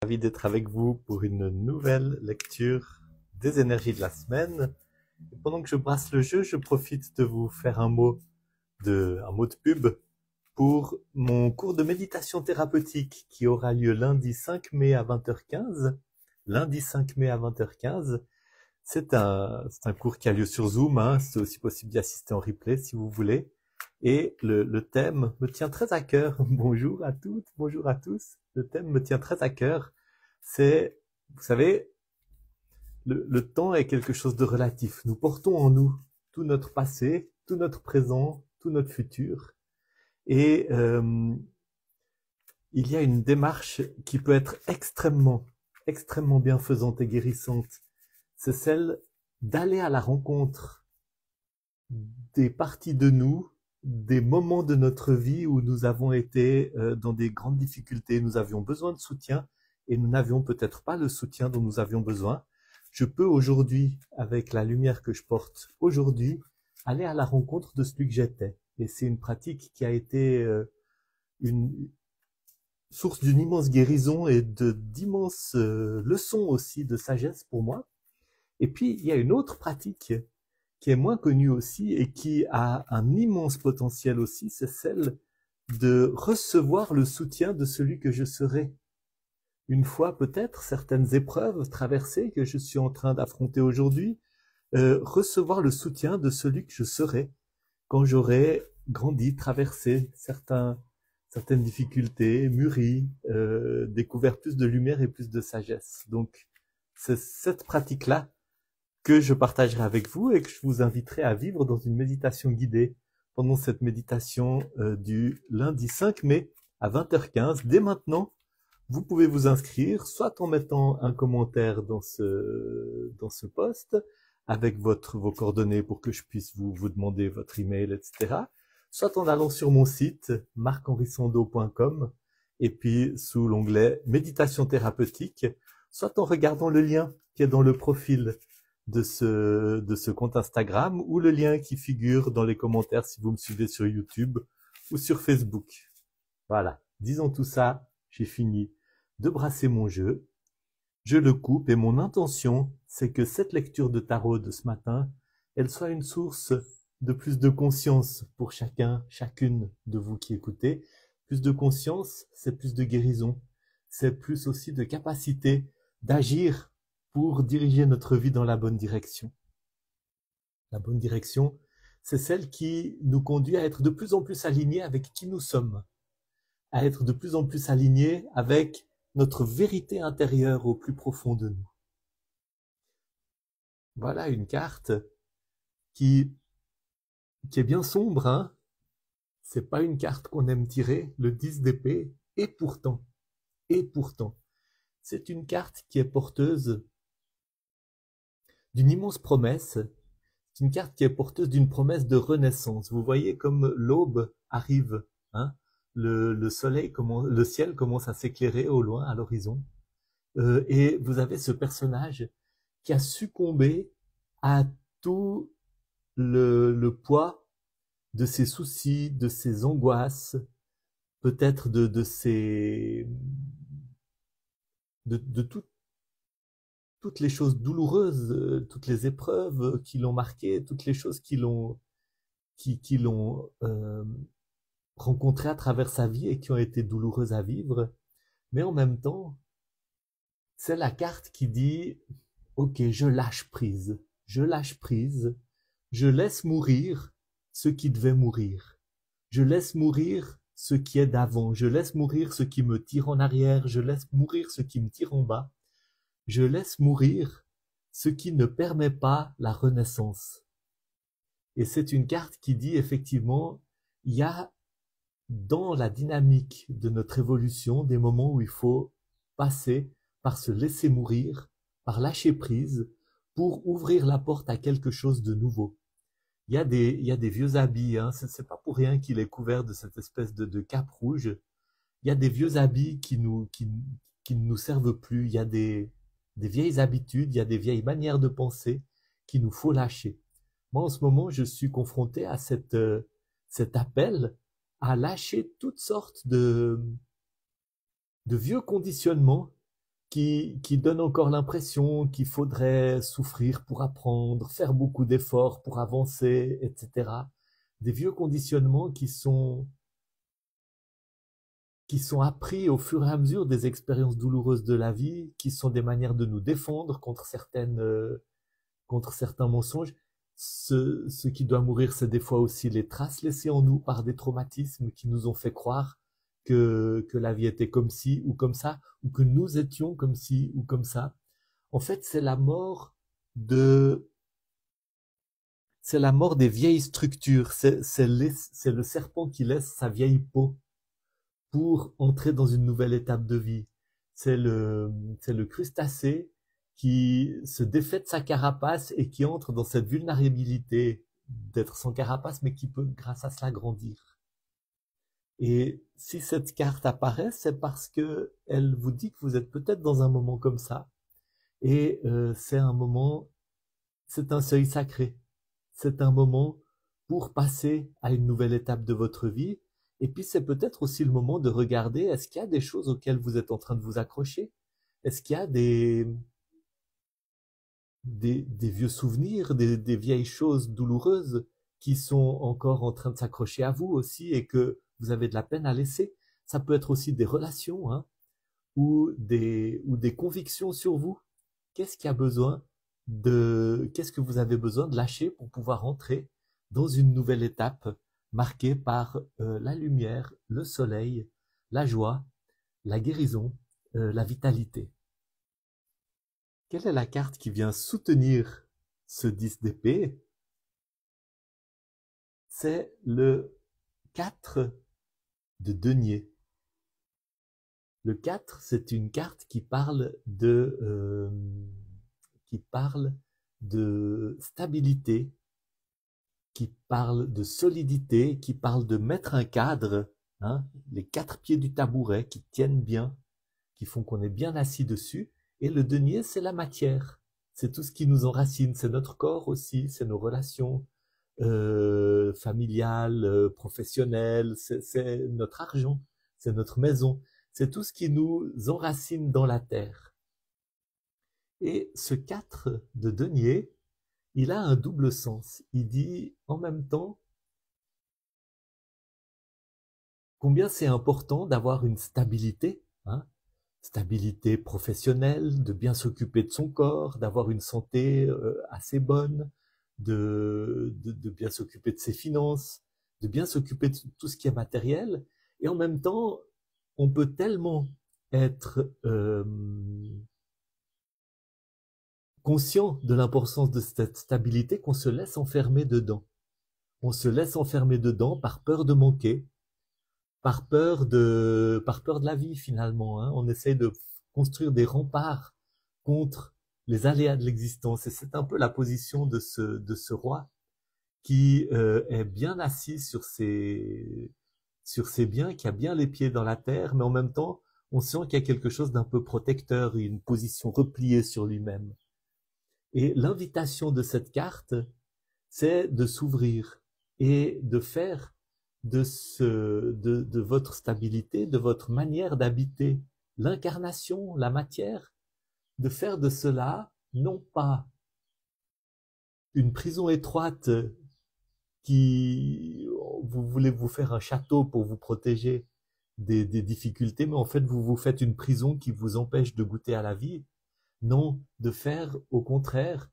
Ravi d'être avec vous pour une nouvelle lecture des énergies de la semaine. Et pendant que je brasse le jeu, je profite de vous faire un mot de pub pour mon cours de méditation thérapeutique qui aura lieu lundi 5 mai à 20h15. Lundi 5 mai à 20h15. C'est un cours qui a lieu sur Zoom, hein. C'est aussi possible d'y assister en replay si vous voulez. Et le thème me tient très à cœur. Bonjour à toutes, bonjour à tous. Le thème me tient très à cœur. C'est, vous savez, le temps est quelque chose de relatif. Nous portons en nous tout notre passé, tout notre présent, tout notre futur. Et il y a une démarche qui peut être extrêmement bienfaisante et guérissante. C'est celle d'aller à la rencontre des parties de nous, des moments de notre vie où nous avons été dans des grandes difficultés, nous avions besoin de soutien et nous n'avions peut-être pas le soutien dont nous avions besoin. Je peux aujourd'hui, avec la lumière que je porte aujourd'hui, aller à la rencontre de celui que j'étais. Et c'est une pratique qui a été une source d'une immense guérison et d'immenses leçons aussi de sagesse pour moi. Et puis, il y a une autre pratique qui est moins connue aussi et qui a un immense potentiel aussi, c'est celle de recevoir le soutien de celui que je serai. Une fois peut-être certaines épreuves traversées que je suis en train d'affronter aujourd'hui, recevoir le soutien de celui que je serai quand j'aurai grandi, traversé certaines difficultés, mûri, découvert plus de lumière et plus de sagesse. Donc, c'est cette pratique-là que je partagerai avec vous et que je vous inviterai à vivre dans une méditation guidée pendant cette méditation du lundi 5 mai à 20h15. Dès maintenant, vous pouvez vous inscrire, soit en mettant un commentaire dans ce post, avec vos coordonnées pour que je puisse vous demander votre email, etc. Soit en allant sur mon site, marc-henri-sando.com, et puis sous l'onglet méditation thérapeutique, soit en regardant le lien qui est dans le profil de ce compte Instagram, ou le lien qui figure dans les commentaires si vous me suivez sur YouTube ou sur Facebook. Voilà, disons tout ça, j'ai fini de brasser mon jeu, je le coupe et mon intention, c'est que cette lecture de tarot de ce matin, elle soit une source de plus de conscience pour chacune de vous qui écoutez. Plus de conscience, c'est plus de guérison, c'est plus aussi de capacité d'agir pour diriger notre vie dans la bonne direction. La bonne direction, c'est celle qui nous conduit à être de plus en plus alignés avec qui nous sommes, à être de plus en plus alignés avec notre vérité intérieure au plus profond de nous. Voilà une carte qui est bien sombre, hein. C'est pas une carte qu'on aime tirer, le 10 d'épée, et pourtant, c'est une carte qui est porteuse d'une immense promesse. C'est une carte qui est porteuse d'une promesse de renaissance. Vous voyez comme l'aube arrive, hein. Le ciel commence à s'éclairer au loin, à l'horizon. Et vous avez ce personnage qui a succombé à tout le poids de ses soucis, de ses angoisses, peut-être de toutes les choses douloureuses, toutes les épreuves qui l'ont marqué, toutes les choses qui l'ont rencontré à travers sa vie et qui ont été douloureuses à vivre. Mais en même temps, c'est la carte qui dit « Ok, je lâche prise, je laisse mourir ce qui devait mourir. Je laisse mourir ce qui est d'avant, je laisse mourir ce qui me tire en arrière, je laisse mourir ce qui me tire en bas. Je laisse mourir ce qui ne permet pas la renaissance. » Et c'est une carte qui dit effectivement, il y a dans la dynamique de notre évolution des moments où il faut passer par se laisser mourir, par lâcher prise, pour ouvrir la porte à quelque chose de nouveau. Il y a des vieux habits, hein, c'est pas pour rien qu'il est couvert de cette espèce de cape rouge. Il y a des vieux habits qui ne nous servent plus. Il y a des vieilles habitudes, il y a des vieilles manières de penser qu'il nous faut lâcher. Moi, en ce moment, je suis confronté à cet appel à lâcher toutes sortes de vieux conditionnements qui donnent encore l'impression qu'il faudrait souffrir pour apprendre, faire beaucoup d'efforts pour avancer, etc. Des vieux conditionnements qui sont appris au fur et à mesure des expériences douloureuses de la vie, qui sont des manières de nous défendre contre certains mensonges. Ce qui doit mourir, c'est des fois aussi les traces laissées en nous par des traumatismes qui nous ont fait croire que la vie était comme ci ou comme ça, ou que nous étions comme ci ou comme ça. En fait, c'est la mort des vieilles structures. C'est le serpent qui laisse sa vieille peau pour entrer dans une nouvelle étape de vie. C'est le crustacé qui se défait de sa carapace et qui entre dans cette vulnérabilité d'être sans carapace, mais qui peut, grâce à cela, grandir. Et si cette carte apparaît, c'est parce que elle vous dit que vous êtes peut-être dans un moment comme ça. Et c'est un moment, c'est un seuil sacré. C'est un moment pour passer à une nouvelle étape de votre vie. Et puis c'est peut-être aussi le moment de regarder, est-ce qu'il y a des choses auxquelles vous êtes en train de vous accrocher? Est-ce qu'il y a des vieux souvenirs, des vieilles choses douloureuses qui sont encore en train de s'accrocher à vous aussi et que vous avez de la peine à laisser? Ça peut être aussi des relations, hein, ou des convictions sur vous. Qu'est-ce que vous avez besoin de lâcher pour pouvoir entrer dans une nouvelle étape marquée par la lumière, le soleil, la joie, la guérison, la vitalité. Quelle est la carte qui vient soutenir ce 10 d'épée? C'est le 4 de denier. Le 4, c'est une carte qui parle de stabilité, qui parle de solidité, qui parle de mettre un cadre, hein, les 4 pieds du tabouret qui tiennent bien, qui font qu'on est bien assis dessus. Et le denier, c'est la matière. C'est tout ce qui nous enracine. C'est notre corps aussi, c'est nos relations familiales, professionnelles, c'est notre argent, c'est notre maison. C'est tout ce qui nous enracine dans la terre. Et ce 4 de denier, il a un double sens. Il dit en même temps combien c'est important d'avoir une stabilité, hein, stabilité professionnelle, de bien s'occuper de son corps, d'avoir une santé assez bonne, de bien s'occuper de ses finances, de bien s'occuper de tout ce qui est matériel. Et en même temps, on peut tellement être conscient de l'importance de cette stabilité qu'on se laisse enfermer dedans. On se laisse enfermer dedans par peur de manquer, par peur de la vie finalement, hein. On essaye de construire des remparts contre les aléas de l'existence. Et c'est un peu la position de ce roi qui est bien assis sur ses biens, qui a bien les pieds dans la terre, mais en même temps, on sent qu'il y a quelque chose d'un peu protecteur, une position repliée sur lui-même. Et l'invitation de cette carte, c'est de s'ouvrir et de faire de votre stabilité, de votre manière d'habiter l'incarnation, la matière, de faire de cela non pas une prison étroite qui vous voulez vous faire un château pour vous protéger des difficultés, mais en fait vous faites une prison qui vous empêche de goûter à la vie. Non, de faire au contraire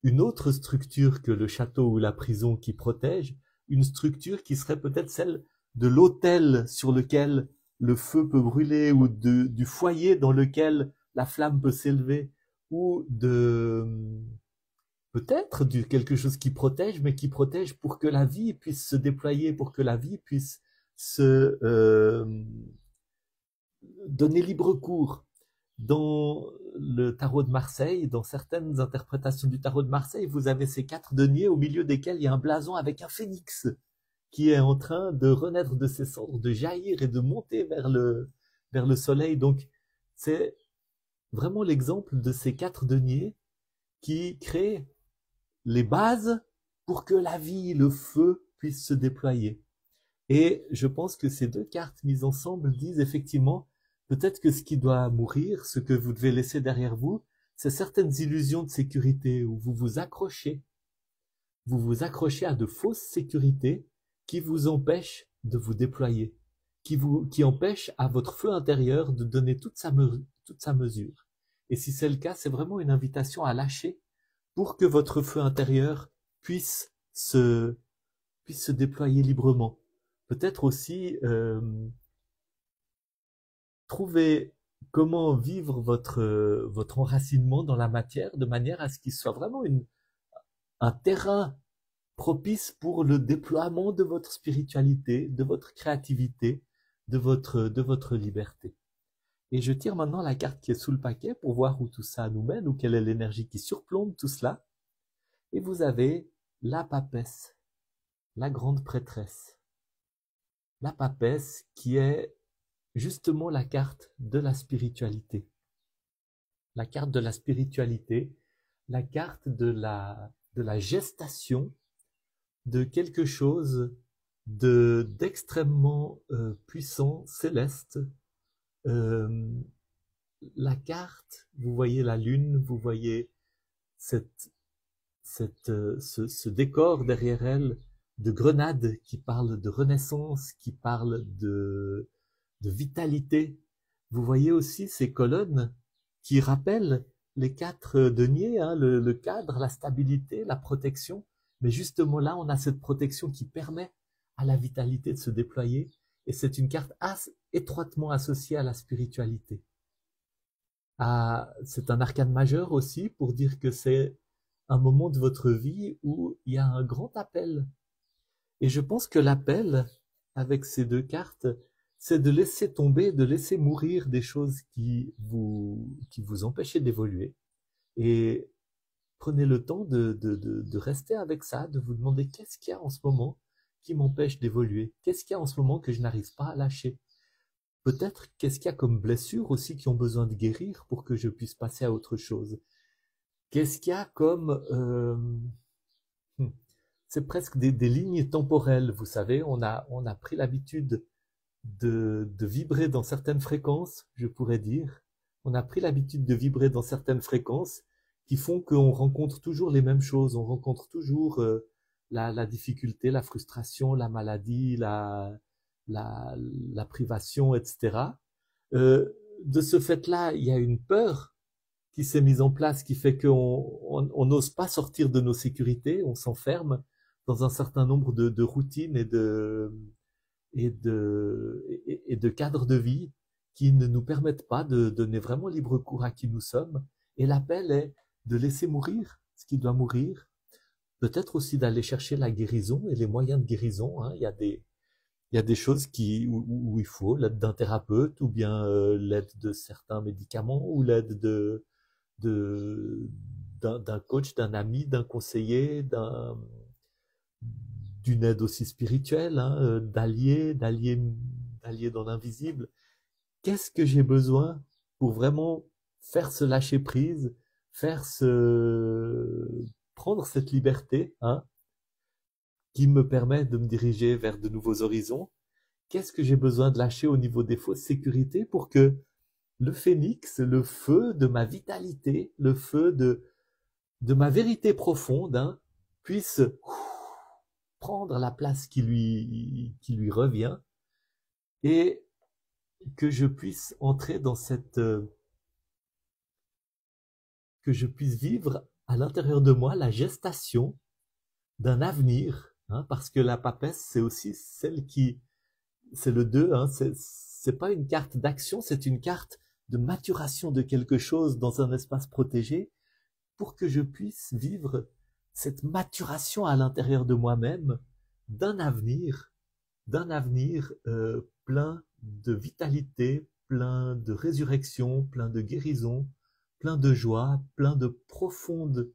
une autre structure que le château ou la prison qui protège, une structure qui serait peut-être celle de l'autel sur lequel le feu peut brûler, ou du foyer dans lequel la flamme peut s'élever, ou peut-être de quelque chose qui protège, mais qui protège pour que la vie puisse se déployer, pour que la vie puisse se donner libre cours. Dans le tarot de Marseille, dans certaines interprétations du tarot de Marseille, vous avez ces 4 deniers au milieu desquels il y a un blason avec un phénix qui est en train de renaître de ses cendres, de jaillir et de monter vers le soleil. Donc, c'est vraiment l'exemple de ces 4 deniers qui créent les bases pour que la vie, le feu, puisse se déployer. Et je pense que ces 2 cartes mises ensemble disent effectivement Peut-être que ce qui doit mourir, ce que vous devez laisser derrière vous, c'est certaines illusions de sécurité où vous vous accrochez. Vous vous accrochez à de fausses sécurités qui vous empêchent de vous déployer, qui empêchent à votre feu intérieur de donner toute sa mesure. Et si c'est le cas, c'est vraiment une invitation à lâcher pour que votre feu intérieur puisse se déployer librement. Peut-être aussi trouver comment vivre votre enracinement dans la matière de manière à ce qu'il soit vraiment un terrain propice pour le déploiement de votre spiritualité, de votre créativité, de votre liberté. Et je tire maintenant la carte qui est sous le paquet pour voir où tout ça nous mène, ou quelle est l'énergie qui surplombe tout cela. Et vous avez la papesse, la grande prêtresse. La papesse qui est justement la carte de la spiritualité. La carte de la spiritualité, la carte de la gestation de quelque chose d'extrêmement puissant, céleste. La carte, vous voyez la lune, vous voyez ce décor derrière elle de grenades qui parle de renaissance, qui parle de vitalité. Vous voyez aussi ces colonnes qui rappellent les 4 deniers, hein, le cadre, la stabilité, la protection. Mais justement là, on a cette protection qui permet à la vitalité de se déployer. Et c'est une carte étroitement associée à la spiritualité. C'est un arcane majeur aussi pour dire que c'est un moment de votre vie où il y a un grand appel. Et je pense que l'appel, avec ces 2 cartes, c'est de laisser tomber, de laisser mourir des choses qui vous empêchaient d'évoluer. Et prenez le temps de rester avec ça, de vous demander qu'est-ce qu'il y a en ce moment qui m'empêche d'évoluer? Qu'est-ce qu'il y a en ce moment que je n'arrive pas à lâcher? Peut-être qu'est-ce qu'il y a comme blessures aussi qui ont besoin de guérir pour que je puisse passer à autre chose? Qu'est-ce qu'il y a comme... c'est presque des lignes temporelles, vous savez, on a pris l'habitude de vibrer dans certaines fréquences, je pourrais dire. On a pris l'habitude de vibrer dans certaines fréquences qui font qu'on rencontre toujours les mêmes choses, on rencontre toujours la difficulté, la frustration, la maladie, la privation, etc. De ce fait-là, il y a une peur qui s'est mise en place, qui fait qu'on n'ose pas sortir de nos sécurités, on s'enferme dans un certain nombre de routines et de cadres de vie qui ne nous permettent pas de donner vraiment libre cours à qui nous sommes. Et l'appel est de laisser mourir ce qui doit mourir, peut-être aussi d'aller chercher la guérison et les moyens de guérison. Hein. Il y a des choses où il faut l'aide d'un thérapeute, ou bien l'aide de certains médicaments, ou l'aide d'un coach, d'un ami, d'un conseiller, d'une aide aussi spirituelle, hein, d'alliés dans l'invisible. Qu'est-ce que j'ai besoin pour vraiment faire ce lâcher prise, prendre cette liberté, hein, qui me permet de me diriger vers de nouveaux horizons? Qu'est-ce que j'ai besoin de lâcher au niveau des fausses sécurités pour que le phénix, le feu de ma vitalité, le feu de ma vérité profonde, hein, puisse prendre la place qui lui revient, et que je puisse entrer dans que je puisse vivre à l'intérieur de moi la gestation d'un avenir, hein, parce que la papesse, c'est aussi celle c'est le 2, hein, c'est pas une carte d'action, c'est une carte de maturation de quelque chose dans un espace protégé, pour que je puisse vivre cette maturation à l'intérieur de moi-même d'un avenir plein de vitalité, plein de résurrection, plein de guérison, plein de joie, plein de profondes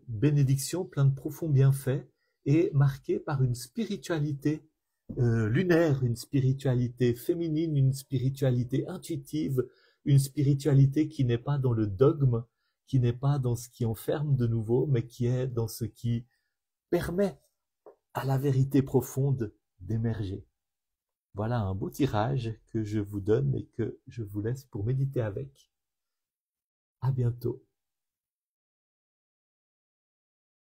bénédictions, plein de profonds bienfaits, et marqué par une spiritualité lunaire, une spiritualité féminine, une spiritualité intuitive, une spiritualité qui n'est pas dans le dogme, qui n'est pas dans ce qui enferme de nouveau, mais qui est dans ce qui permet à la vérité profonde d'émerger. Voilà un beau tirage que je vous donne et que je vous laisse pour méditer avec. À bientôt.